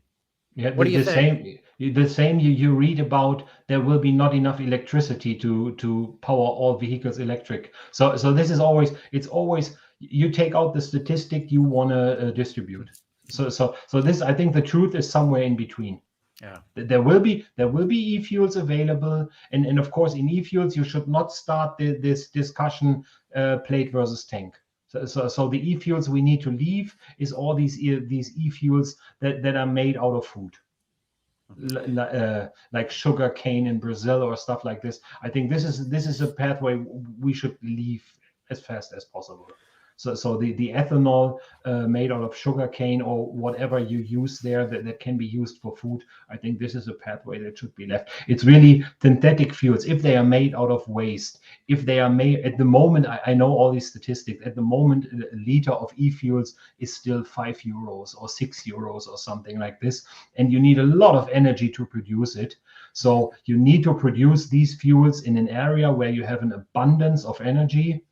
Yeah,
what do you think?
The same you read about, there will be not enough electricity to power all vehicles electric. So this is always, you take out the statistic you want to distribute. So this, I think the truth is somewhere in between.
Yeah,
there will be e-fuels available, and of course in e-fuels you should not start this discussion plate versus tank. So the e-fuels we need to leave is all these e-fuels that are made out of food, like sugar cane in Brazil or stuff like this. I think this is a pathway we should leave as fast as possible. So the ethanol made out of sugar cane or whatever you use there that can be used for food, I think this is a pathway that should be left. It's really synthetic fuels. If they are made out of waste, if they are made at the moment, I know all these statistics. At the moment, a liter of e-fuels is still €5 or €6 or something like this, and you need a lot of energy to produce it. So you need to produce these fuels in an area where you have an abundance of energy.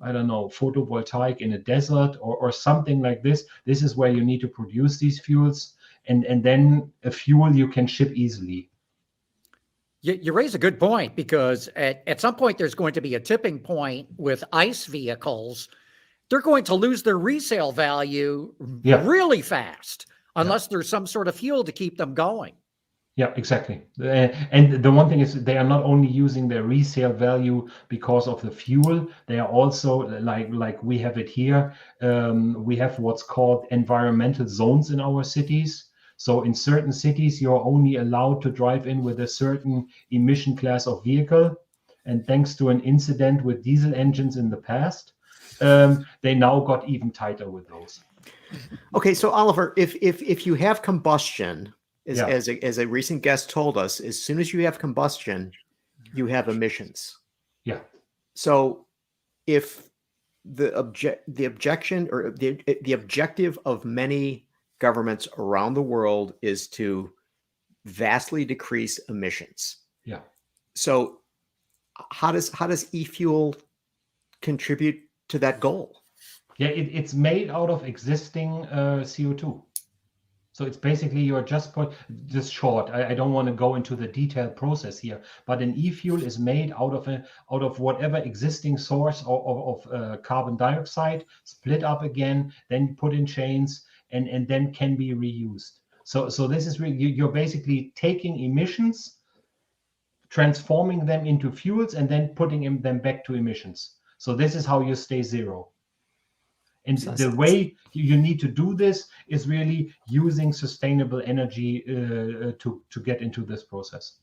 I don't know, photovoltaic in a desert or something like this. This is where you need to produce these fuels, and then a fuel you can ship easily.
You raise a good point, because at some point there's going to be a tipping point with ICE vehicles. They're going to lose their resale value really fast unless there's some sort of fuel to keep them going.
Yeah, exactly. And the one thing is, they are not only using their resale value because of the fuel, they are also, like we have it here, we have what's called environmental zones in our cities. So in certain cities, you're only allowed to drive in with a certain emission class of vehicle. And thanks to an incident with diesel engines in the past, they now got even tighter with those.
Okay, so Oliver, if you have combustion, as a recent guest told us, as soon as you have combustion, you have emissions.
Yeah.
So if the objection or the objective of many governments around the world is to vastly decrease emissions.
Yeah.
So how does e-fuel contribute to that goal?
Yeah, it's made out of existing CO2. So it's basically, you're just short. I don't want to go into the detailed process here, but an e-fuel is made out of whatever existing source of carbon dioxide, split up again, then put in chains, and then can be reused. So this is really, you're basically taking emissions, transforming them into fuels, and then putting them back to emissions. So this is how you stay zero. And the way you need to do this is really using sustainable energy to get into this process.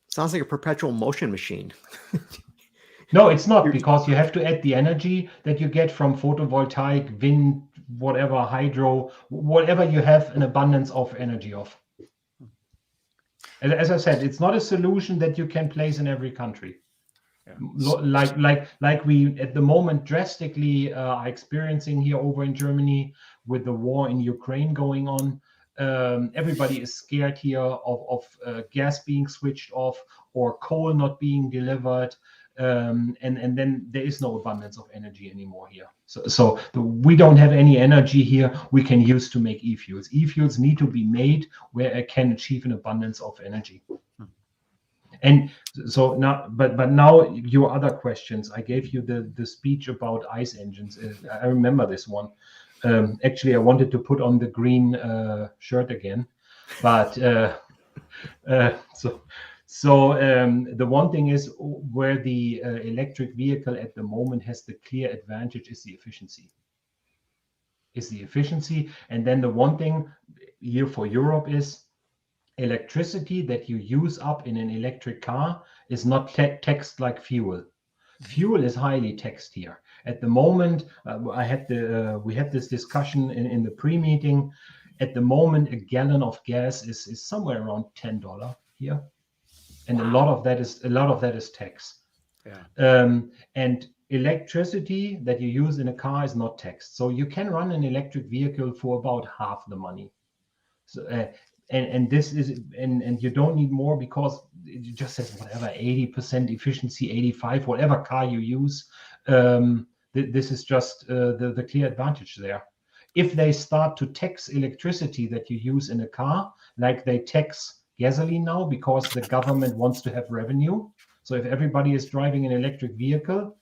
Sounds like a perpetual motion machine.
No, it's not, because you have to add the energy that you get from photovoltaic, wind, whatever hydro, whatever you have an abundance of energy of. As I said, it's not a solution that you can place in every country. Like we at the moment drastically are experiencing here over in Germany with the war in Ukraine going on. Everybody is scared here of gas being switched off or coal not being delivered. And then there is no abundance of energy anymore here. So we don't have any energy here we can use to make e-fuels. E-fuels need to be made where it can achieve an abundance of energy. And so now, but now your other questions. I gave you the speech about ICE engines. I remember this one. Actually, I wanted to put on the green shirt again, but So the one thing is where the electric vehicle at the moment has the clear advantage is the efficiency. And then the one thing here for Europe is electricity that you use up in an electric car is not taxed like fuel. Fuel is highly taxed here. At the moment, we had this discussion in the pre-meeting. At the moment, a gallon of gas is somewhere around $10 here. And a lot of that is tax. Yeah. And electricity that you use in a car is not taxed. So you can run an electric vehicle for about half the money. So and this is and you don't need more because it just says whatever 80% efficiency, 85, whatever car you use. This is just the clear advantage there. If they start to tax electricity that you use in a car, like they tax gasoline now because the government wants to have revenue. So if everybody is driving an electric vehicle,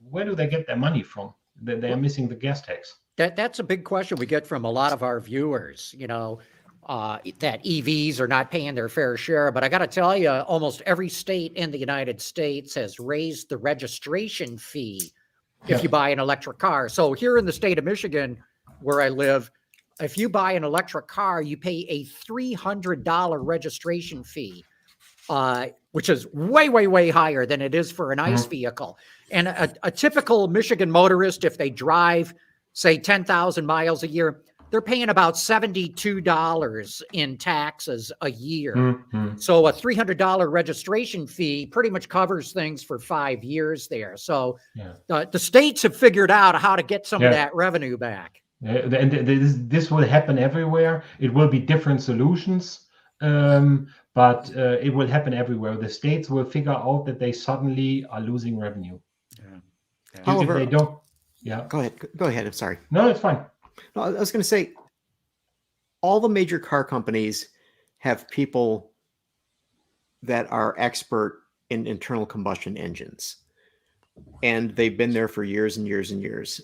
where do they get their money from? They're missing the gas tax.
That's a big question we get from a lot of our viewers, that EVs are not paying their fair share. But I got to tell you, almost every state in the United States has raised the registration fee if you buy an electric car. So here in the state of Michigan, where I live, if you buy an electric car, you pay a $300 registration fee, which is way, way, way higher than it is for an ICE vehicle. And a typical Michigan motorist, if they drive, say, 10,000 miles a year, they're paying about $72 in taxes a year. So a $300 registration fee pretty much covers things for 5 years there. So the states have figured out how to get some of that revenue back.
And this will happen everywhere. It will be different solutions, but it will happen everywhere. The states will figure out that they suddenly are losing revenue.
However,
if they don't,
Go ahead. I'm sorry.
No, it's fine.
No, I was going to say, all the major car companies have people that are expert in internal combustion engines, and they've been there for years and years and years.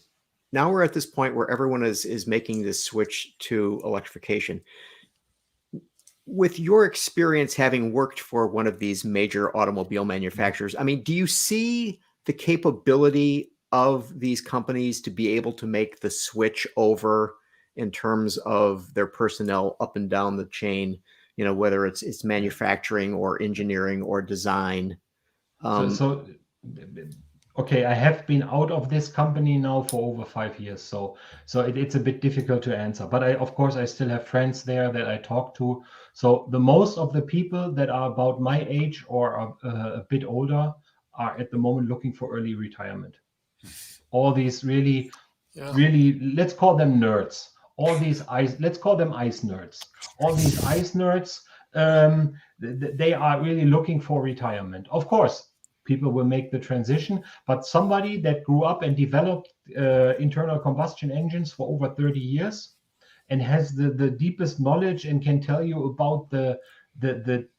Now we're at this point where everyone is making this switch to electrification. With your experience having worked for one of these major automobile manufacturers, I mean, do you see the capability of these companies to be able to make the switch over in terms of their personnel up and down the chain, whether it's manufacturing or engineering or design?
Okay, I have been out of this company now for over 5 years, so it's a bit difficult to answer. But of course, I still have friends there that I talk to. So the most of the people that are about my age or a bit older are at the moment looking for early retirement. All these really, let's call them nerds. Let's call them ICE nerds. All these ICE nerds, they are really looking for retirement. Of course, people will make the transition, but somebody that grew up and developed internal combustion engines for over 30 years and has the deepest knowledge and can tell you about the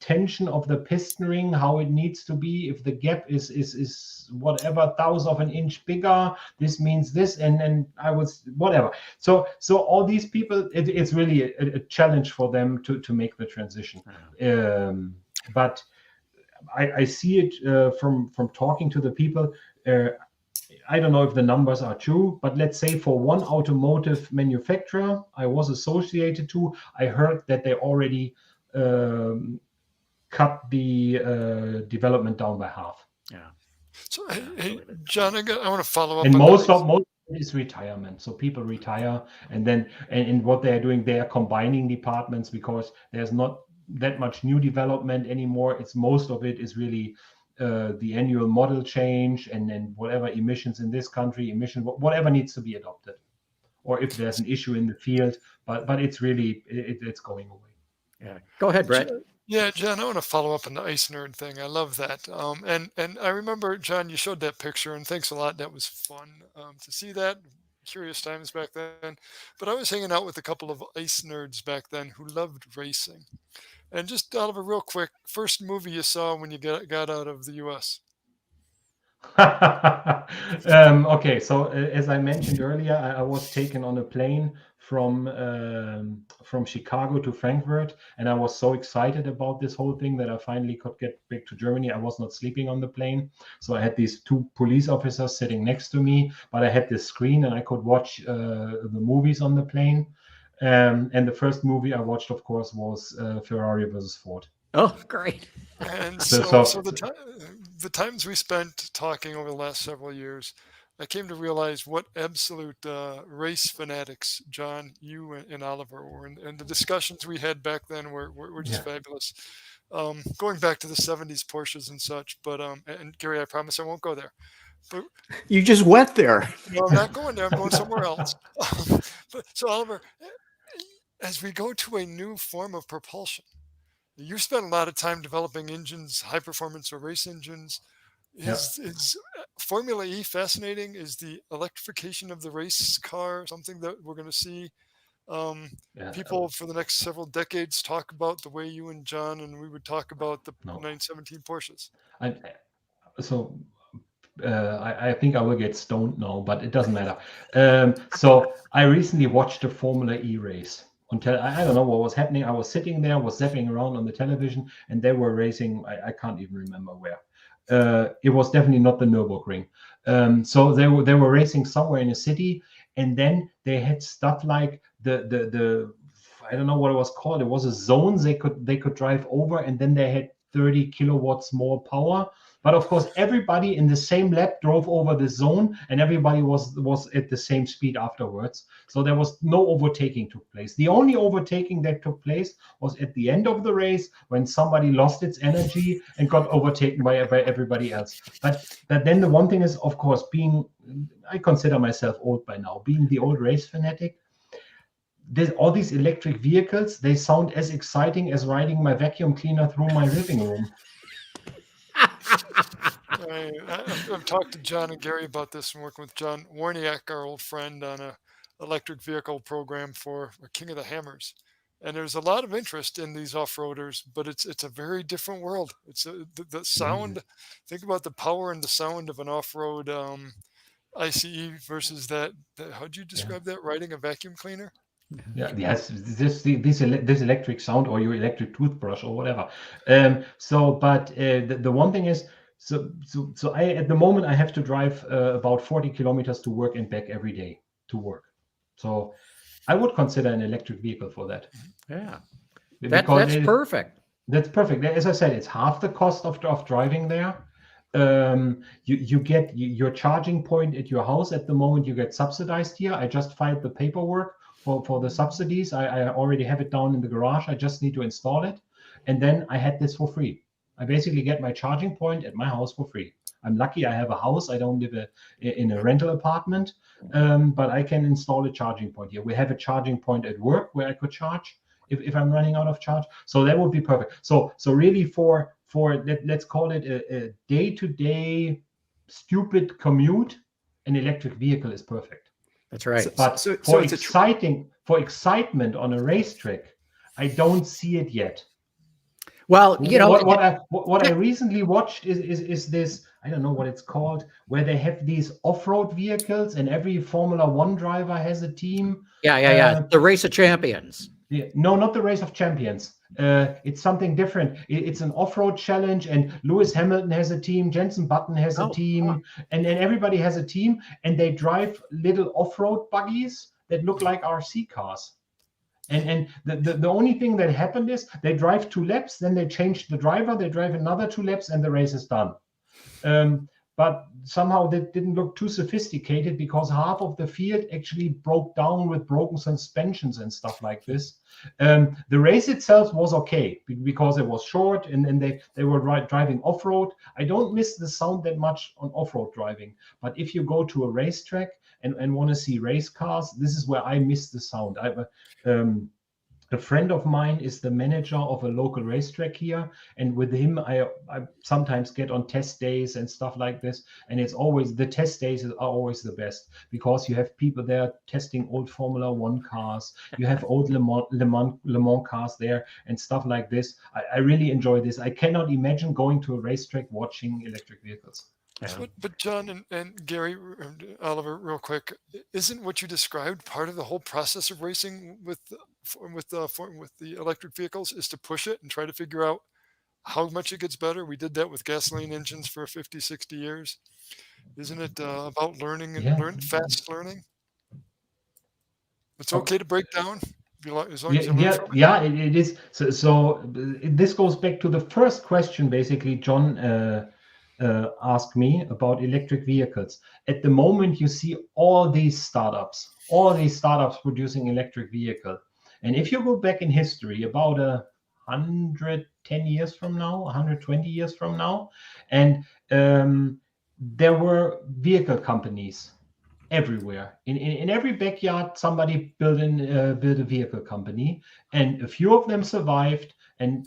tension of the piston ring, how it needs to be. If the gap is whatever thousandth of an inch bigger, this means this, and I was whatever. So all these people, it's really a challenge for them to make the transition. But I see it from talking to the people. I don't know if the numbers are true, but let's say for one automotive manufacturer I was associated to, I heard that they already cut the development down by half.
So, hey, John, I want to follow up.
And
on
most
that.
of It is retirement. So people retire, and then and what they are doing, they are combining departments because there's not that much new development anymore. It's most of it is really the annual model change, and then whatever emissions in this country, whatever needs to be adopted, or if there's an issue in the field. But it's really it's going away.
Yeah. Go ahead, Brett.
Yeah, John, I want to follow up on the ice nerd thing. I love that. And I remember, John, you showed that picture, and thanks a lot. That was fun to see that. Curious times back then. But I was hanging out with a couple of ice nerds back then who loved racing. And just, Oliver, real quick, first movie you saw when you got out of the U.S.?
Okay, so as I mentioned earlier, I was taken on a plane from Chicago to Frankfurt, and I was so excited about this whole thing that I finally could get back to Germany. I was not sleeping on the plane, so I had these two police officers sitting next to me, but I had this screen and I could watch the movies on the plane. And the first movie I watched, of course, was Ferrari versus Ford.
Oh, great.
And so the times we spent talking over the last several years, I came to realize what absolute race fanatics, John, you and Oliver were. And the discussions we had back then were just fabulous. Going back to the 70s Porsches and such. But, and Gary, I promise I won't go there. But
you just went there.
No, I'm not going there. I'm going somewhere else. So, Oliver, as we go to a new form of propulsion, you spent a lot of time developing engines, high performance or race engines. Is Formula E fascinating? Is the electrification of the race car something that we're going to see people for the next several decades talk about, the way you and John and we would talk about the 917 Porsches?
I think I will get stoned now, but it doesn't matter. So I recently watched a Formula E race. Until I don't know what was happening. I was sitting there, was zapping around on the television, and they were racing. I can't even remember where. It was definitely not the Nürburgring. So they were racing somewhere in a city, and then they had stuff like the I don't know what it was called. It was a zone they could drive over, and then they had 30 kilowatts more power. But of course, everybody in the same lap drove over the zone, and everybody was at the same speed afterwards. So there was no overtaking took place. The only overtaking that took place was at the end of the race when somebody lost its energy and got overtaken by everybody else. But then the one thing is, of course, I consider myself old by now, being the old race fanatic. All these electric vehicles, they sound as exciting as riding my vacuum cleaner through my living room.
I've talked to John and Gary about this and working with John Warniak, our old friend, on a electric vehicle program for King of the Hammers. And there's a lot of interest in these off-roaders, but it's a very different world. It's the sound. Mm-hmm. Think about the power and the sound of an off-road ICE versus that. How'd you describe that? Riding a vacuum cleaner?
Yeah, yes, this electric sound, or your electric toothbrush or whatever. The one thing is, so I at the moment I have to drive about 40 kilometers to work and back every day to work. So I would consider an electric vehicle for that.
Yeah, that's perfect.
That's perfect. As I said, it's half the cost of driving there. You get your charging point at your house. At the moment, you get subsidized here. I just filed the paperwork for the subsidies. I already have it down in the garage. I just need to install it. And then I had this for free. I basically get my charging point at my house for free. I'm lucky I have a house. I don't live in a rental apartment, but I can install a charging point here. We have a charging point at work where I could charge if I'm running out of charge. So that would be perfect. So really for let's call it a day-to-day stupid commute, an electric vehicle is perfect.
That's right.
For excitement on a racetrack, I don't see it yet.
Well,
what I recently watched is this, I don't know what it's called, where they have these off-road vehicles and every Formula One driver has a team.
Yeah. The Race of Champions.
No, not the Race of Champions. It's something different. It's an off-road challenge, and Lewis Hamilton has a team, Jenson Button has a team, and everybody has a team, and they drive little off-road buggies that look like RC cars. And the only thing that happened is they drive 2 laps, then they change the driver, they drive another 2 laps, and the race is done. but somehow that didn't look too sophisticated because half of the field actually broke down with broken suspensions and stuff like this. The race itself was okay because it was short and they were driving off-road. I don't miss the sound that much on off-road driving, but if you go to a racetrack and want to see race cars, this is where I miss the sound. A friend of mine is the manager of a local racetrack here, and with him I sometimes get on test days and stuff like this, and it's always, the test days are always the best because you have people there testing old Formula One cars, you have old Le Mans cars there and stuff like this. I really enjoy this. I cannot imagine going to a racetrack watching electric vehicles.
Yeah. But John and Gary, Oliver, real quick, isn't what you described part of the whole process of racing with the electric vehicles is to push it and try to figure out how much it gets better? We did that with gasoline engines for 50, 60 years. Isn't it about learning and fast learning? It's okay to break down. As long as you learn from it.
It is. So this goes back to the first question, basically, John asked me about electric vehicles. At the moment, you see all these startups producing electric vehicle. And if you go back in history, about 110 years from now, 120 years from now, and there were vehicle companies everywhere. In every backyard, somebody built a vehicle company, and a few of them survived, and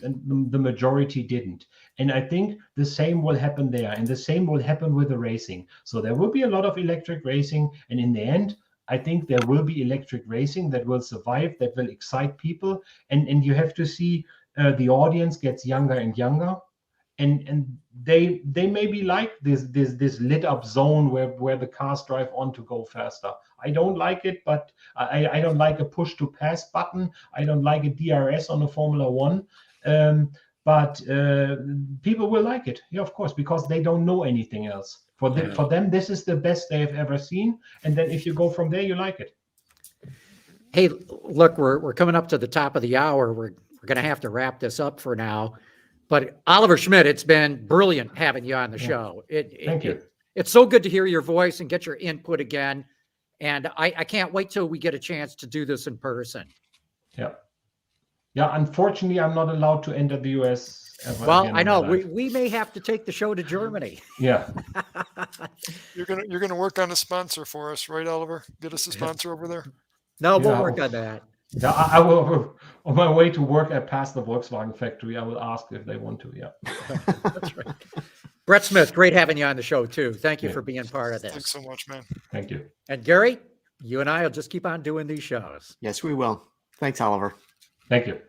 the majority didn't. And I think the same will happen there, and the same will happen with the racing. So there will be a lot of electric racing, and in the end, I think there will be electric racing that will survive, that will excite people, and you have to see the audience gets younger and younger, and they maybe like this lit up zone where the cars drive on to go faster. I don't like it, but I don't like a push to pass button. I don't like a DRS on a Formula One. But people will like it, yeah, of course, because they don't know anything else. For them, this is the best they have ever seen. And then if you go from there, you like it.
Hey, look, we're coming up to the top of the hour. We're going to have to wrap this up for now. But Oliver Schmidt, it's been brilliant having you on the show.
Thank you.
It's so good to hear your voice and get your input again. And I can't wait till we get a chance to do this in person.
Yeah, unfortunately, I'm not allowed to enter the US ever.
Well, I know we may have to take the show to Germany.
Yeah.
You're gonna work on a sponsor for us, right, Oliver? Get us a sponsor over there.
No, we'll work on that.
Yeah, I will. On my way to work, I pass the Volkswagen factory. I will ask if they want to. Yeah.
That's right. Brett Smith, great having you on the show too. Thank you for being part of this.
Thanks so much, man.
Thank you.
And Gary, you and I will just keep on doing these shows.
Yes, we will. Thanks, Oliver.
Thank you.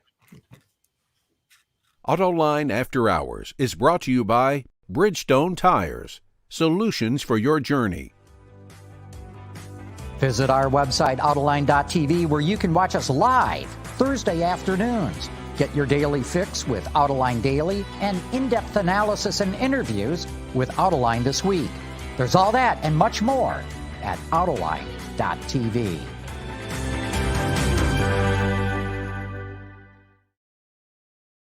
Autoline After Hours is brought to you by Bridgestone Tires, solutions for your journey.
Visit our website, Autoline.tv, where you can watch us live Thursday afternoons. Get your daily fix with Autoline Daily and in-depth analysis and interviews with Autoline This Week. There's all that and much more at Autoline.tv.